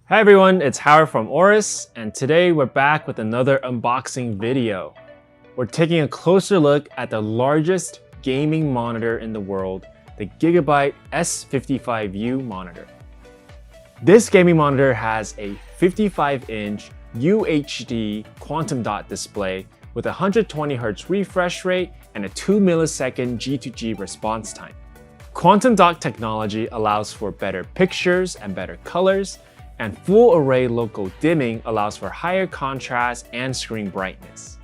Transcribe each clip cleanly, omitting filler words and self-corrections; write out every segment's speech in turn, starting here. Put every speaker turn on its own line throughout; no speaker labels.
Hi everyone, it's Howard from Oris, and today we're back with another unboxing video. We're taking a closer look at the largest gaming monitor in the world, the GIGABYTE S55U monitor. This gaming monitor has a 55-inch UHD quantum dot display with a 120Hz refresh rate and a 2 millisecond G2G response time. Quantum dot technology allows for better pictures and better colors, and full array local dimming allows for higher contrast and screen brightness.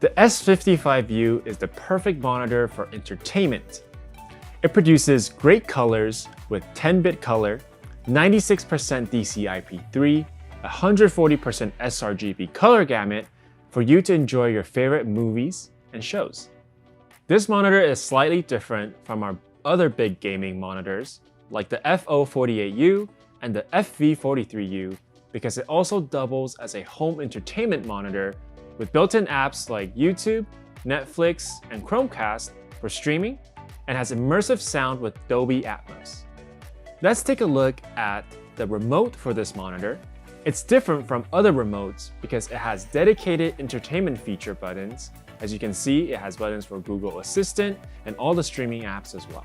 The S55U is the perfect monitor for entertainment. It produces great colors with 10-bit color, 96% DCI-P3, 140% sRGB color gamut for you to enjoy your favorite movies and shows. This monitor is slightly different from our other big gaming monitors like the FO48U and the FV43U because it also doubles as a home entertainment monitor with built-in apps like YouTube, Netflix, and Chromecast for streaming, and has immersive sound with Dolby Atmos. Let's take a look at the remote for this monitor. It's different from other remotes because it has dedicated entertainment feature buttons. As you can see, it has buttons for Google Assistant and all the streaming apps as well.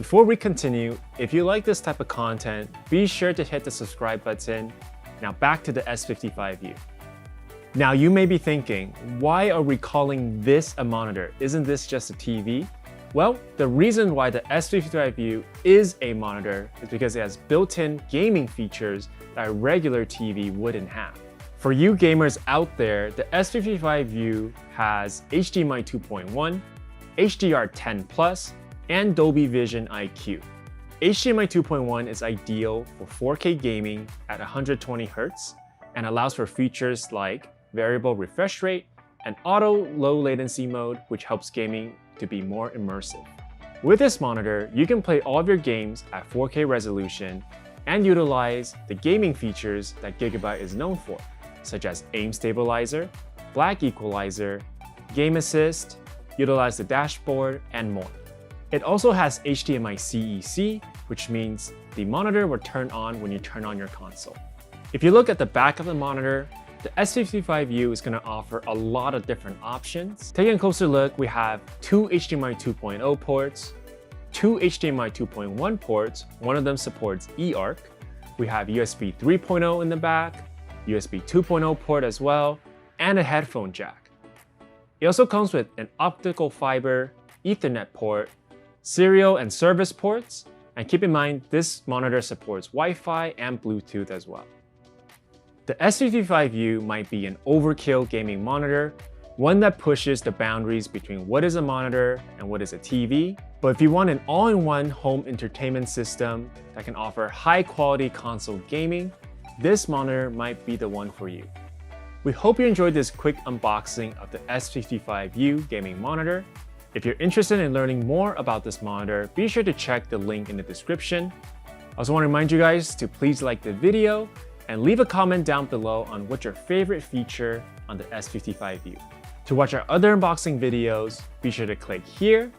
Before we continue, if you like this type of content, be sure to hit the subscribe button. Now back to the S55U. Now you may be thinking, why are we calling this a monitor? Isn't this just a TV? Well, the reason why the S55U is a monitor is because it has built-in gaming features that a regular TV wouldn't have. For you gamers out there, the S55U has HDMI 2.1, HDR10+, and Dolby Vision IQ. HDMI 2.1 is ideal for 4K gaming at 120Hz and allows for features like variable refresh rate and auto low latency mode, which helps gaming to be more immersive. With this monitor, you can play all of your games at 4K resolution and utilize the gaming features that GIGABYTE is known for, such as aim stabilizer, black equalizer, game assist, utilize the dashboard, and more. It also has HDMI CEC, which means the monitor will turn on when you turn on your console. If you look at the back of the monitor, the S55U is going to offer a lot of different options. Taking a closer look, we have two HDMI 2.0 ports, two HDMI 2.1 ports, one of them supports eARC. We have USB 3.0 in the back, USB 2.0 port as well, and a headphone jack. It also comes with an optical fiber Ethernet port, serial and service ports, and keep in mind this monitor supports Wi-Fi and Bluetooth as well. The S55U might be an overkill gaming monitor, one that pushes the boundaries between what is a monitor and what is a TV. But if you want an all-in-one home entertainment system that can offer high-quality console gaming, this monitor might be the one for you. We hope you enjoyed this quick unboxing of the S55U gaming monitor. If you're interested in learning more about this monitor, be sure to check the link in the description. I also want to remind you guys to please like the video and leave a comment down below on what's your favorite feature on the S55U. To watch our other unboxing videos, be sure to click here,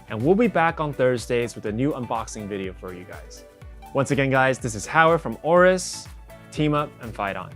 and we'll be back on Thursdays with a new unboxing video for you guys. Once again guys, this is Howard from Oris. Team up and fight on.